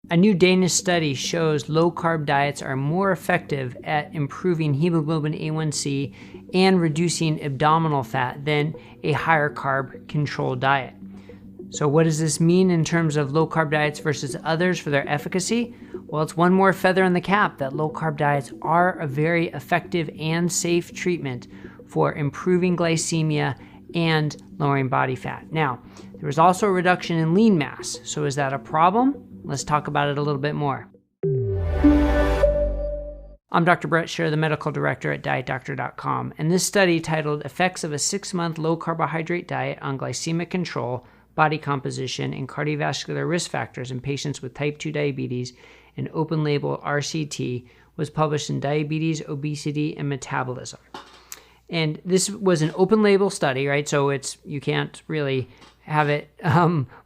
A new Danish study shows low-carb diets are more effective at improving hemoglobin A1C and reducing abdominal fat than a higher carb controlled diet. So what does this mean in terms of low-carb diets versus others for their efficacy? Well, it's one more feather in the cap that low-carb diets are a very effective and safe treatment for improving glycemia and lowering body fat. Now, there was also a reduction in lean mass. So is that a problem? Let's talk about it a little bit more. I'm Dr. Brett Scherer, the medical director at DietDoctor.com, and this study titled Effects of a 6-Month Low-Carbohydrate Diet on Glycemic Control, Body Composition, and Cardiovascular Risk Factors in Patients with Type 2 Diabetes and Open-Label RCT was published in Diabetes, Obesity, and Metabolism. And this was an open-label study, right? So you can't really have it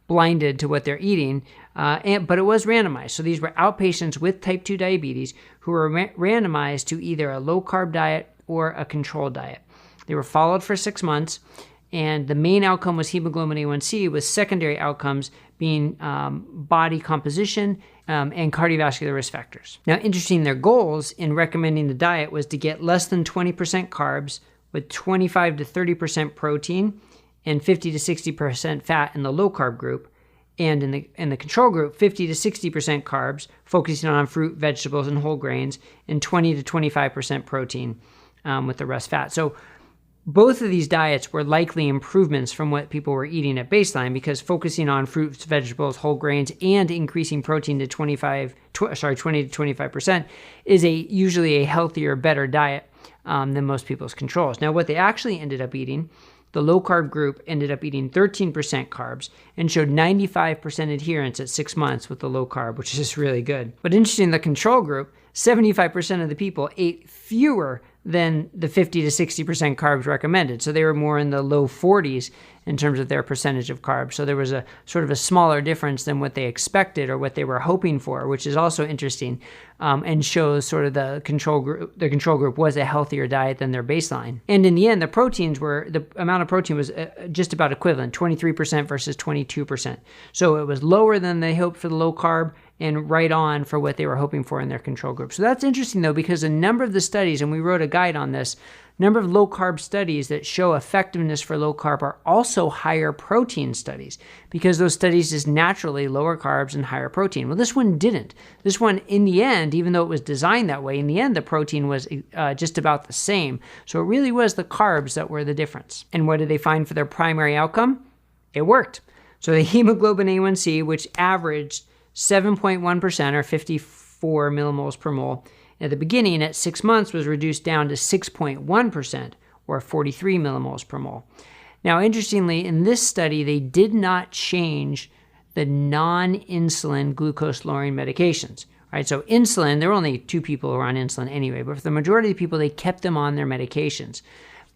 blinded to what they're eating, but it was randomized. So these were outpatients with type 2 diabetes who were randomized to either a low-carb diet or a controlled diet. They were followed for 6 months, and the main outcome was hemoglobin A1C, with secondary outcomes being body composition and cardiovascular risk factors. Now, interesting, their goals in recommending the diet was to get less than 20% carbs with 25 to 30% protein and 50 to 60% fat in the low-carb group, and in the control group, 50 to 60% carbs, focusing on fruit, vegetables, and whole grains, and 20 to 25% protein with the rest fat. So both of these diets were likely improvements from what people were eating at baseline, because focusing on fruits, vegetables, whole grains, and increasing protein to 20 to 25% is usually a healthier, better diet than most people's controls. Now, what they actually ended up eating, the low-carb group ended up eating 13% carbs and showed 95% adherence at 6 months with the low-carb, which is really good. But interesting, the control group, 75% of the people ate fewer than the 50 to 60% carbs recommended. So they were more in the low 40s in terms of their percentage of carbs. So there was a sort of a smaller difference than what they expected or what they were hoping for, which is also interesting, and shows sort of the control group was a healthier diet than their baseline. And in the end, the amount of protein was just about equivalent, 23% versus 22%. So it was lower than they hoped for the low carb and right on for what they were hoping for in their control group. So that's interesting, though, because a number of the studies, and we wrote a guide on this, number of low-carb studies that show effectiveness for low-carb are also higher protein studies, because those studies just naturally lower carbs and higher protein. Well, this one didn't. This one, in the end, even though it was designed that way, in the end, the protein was just about the same. So it really was the carbs that were the difference. And what did they find for their primary outcome? It worked. So the hemoglobin A1C, which averaged 7.1% or 54 millimoles per mole at the beginning, at 6 months was reduced down to 6.1% or 43 millimoles per mole. Now, interestingly, in this study, they did not change the non-insulin glucose-lowering medications. Right? So insulin, there were only 2 people who were on insulin anyway, but for the majority of the people, they kept them on their medications.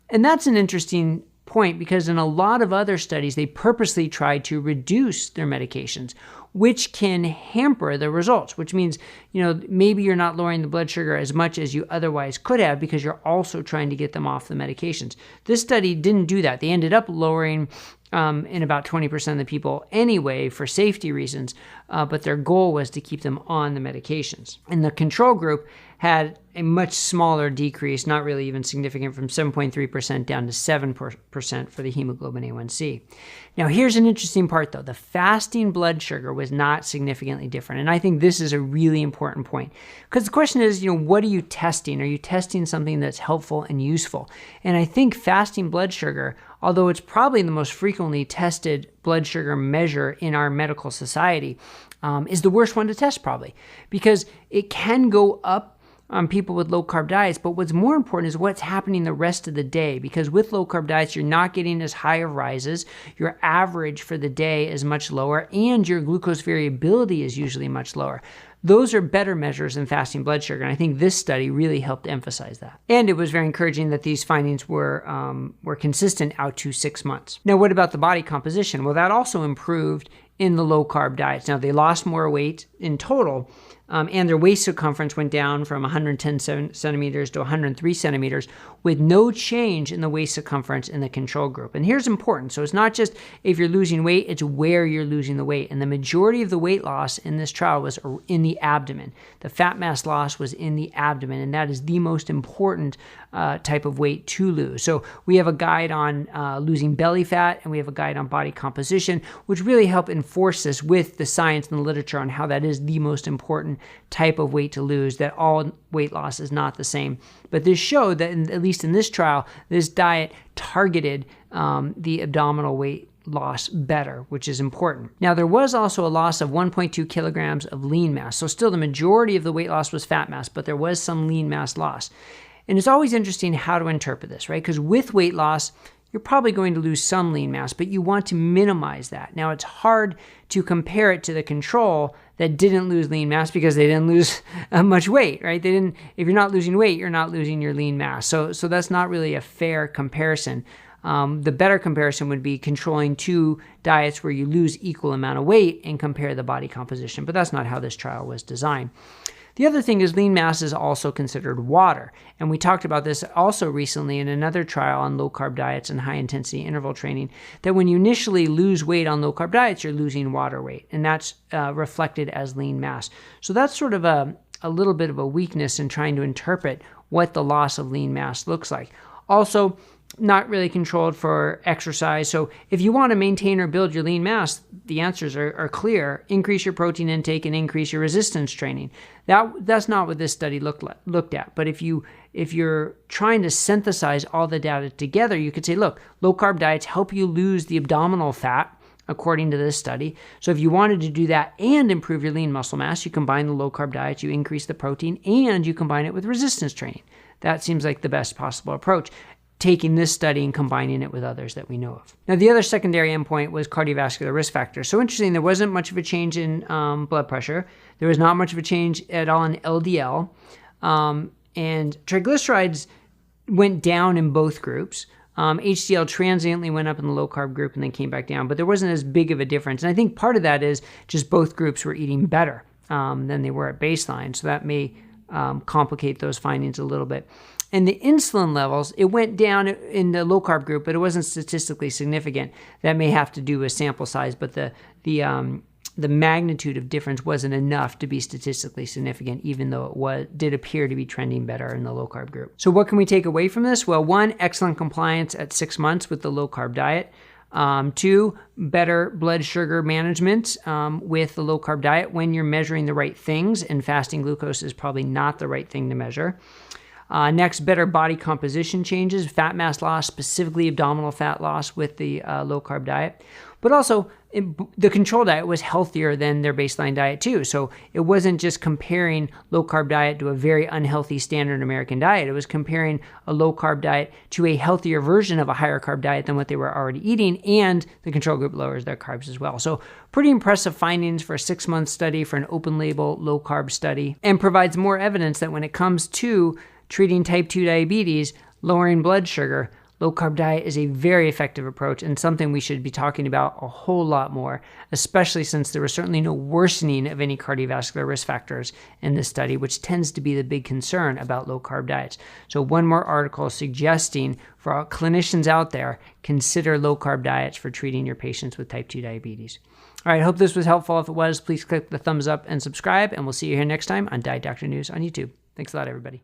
And that's an interesting point, because in a lot of other studies, they purposely tried to reduce their medications, which can hamper the results, which means, maybe you're not lowering the blood sugar as much as you otherwise could have because you're also trying to get them off the medications. This study didn't do that. They ended up lowering in about 20% of the people anyway for safety reasons, but their goal was to keep them on the medications. And the control group had a much smaller decrease, not really even significant, from 7.3% down to 7% for the hemoglobin A1C. Now, here's an interesting part, though. The fasting blood sugar was not significantly different. And I think this is a really important point, because the question is, what are you testing? Are you testing something that's helpful and useful? And I think fasting blood sugar, although it's probably the most frequently tested blood sugar measure in our medical society, is the worst one to test probably, because it can go up on people with low-carb diets, but what's more important is what's happening the rest of the day, because with low-carb diets, you're not getting as high of rises, your average for the day is much lower, and your glucose variability is usually much lower. Those are better measures than fasting blood sugar, and I think this study really helped emphasize that. And it was very encouraging that these findings were consistent out to 6 months. Now, what about the body composition? Well, that also improved in the low-carb diets. Now, they lost more weight in total and their waist circumference went down from 110 centimeters to 103 centimeters with no change in the waist circumference in the control group. And here's important. So it's not just if you're losing weight, it's where you're losing the weight. And the majority of the weight loss in this trial was in the abdomen. The fat mass loss was in the abdomen, and that is the most important type of weight to lose. So we have a guide on losing belly fat, and we have a guide on body composition, which really help enforce this with the science and the literature on how that is the most important type of weight to lose, that all weight loss is not the same. But this showed that, at least in this trial, this diet targeted the abdominal weight loss better, which is important. Now, there was also a loss of 1.2 kilograms of lean mass. So still the majority of the weight loss was fat mass, but there was some lean mass loss. And it's always interesting how to interpret this, right? Because with weight loss, you're probably going to lose some lean mass, but you want to minimize that. Now, it's hard to compare it to the control that didn't lose lean mass because they didn't lose much weight, right? If you're not losing weight, you're not losing your lean mass. So that's not really a fair comparison. The better comparison would be controlling two diets where you lose equal amount of weight and compare the body composition, but that's not how this trial was designed. The other thing is lean mass is also considered water. And we talked about this also recently in another trial on low-carb diets and high-intensity interval training, that when you initially lose weight on low-carb diets, you're losing water weight, and that's reflected as lean mass. So that's sort of a little bit of a weakness in trying to interpret what the loss of lean mass looks like. Also, not really controlled for exercise. So if you want to maintain or build your lean mass, the answers are clear. Increase your protein intake and increase your resistance training. That's not what this study looked at. But if you're trying to synthesize all the data together, you could say, look, low-carb diets help you lose the abdominal fat, according to this study. So if you wanted to do that and improve your lean muscle mass, you combine the low-carb diets, you increase the protein, and you combine it with resistance training. That seems like the best possible approach, taking this study and combining it with others that we know of. Now, the other secondary endpoint was cardiovascular risk factors. So interesting, there wasn't much of a change in blood pressure. There was not much of a change at all in LDL. And triglycerides went down in both groups. HDL transiently went up in the low-carb group and then came back down, but there wasn't as big of a difference. And I think part of that is just both groups were eating better than they were at baseline. So that may complicate those findings a little bit. And the insulin levels, it went down in the low-carb group, but it wasn't statistically significant. That may have to do with sample size, but the magnitude of difference wasn't enough to be statistically significant, even though it did appear to be trending better in the low-carb group. So what can we take away from this? Well, 1, excellent compliance at 6 months with the low-carb diet. 2, better blood sugar management with the low-carb diet when you're measuring the right things, and fasting glucose is probably not the right thing to measure. Next, better body composition changes, fat mass loss, specifically abdominal fat loss with the low-carb diet. But also, the control diet was healthier than their baseline diet too. So it wasn't just comparing low-carb diet to a very unhealthy standard American diet. It was comparing a low-carb diet to a healthier version of a higher-carb diet than what they were already eating, and the control group lowers their carbs as well. So pretty impressive findings for a 6-month study, for an open-label low-carb study, and provides more evidence that when it comes to treating type 2 diabetes, lowering blood sugar, low-carb diet is a very effective approach and something we should be talking about a whole lot more, especially since there was certainly no worsening of any cardiovascular risk factors in this study, which tends to be the big concern about low-carb diets. So one more article suggesting for our clinicians out there, consider low-carb diets for treating your patients with type 2 diabetes. All right, I hope this was helpful. If it was, please click the thumbs up and subscribe, and we'll see you here next time on Diet Doctor News on YouTube. Thanks a lot, everybody.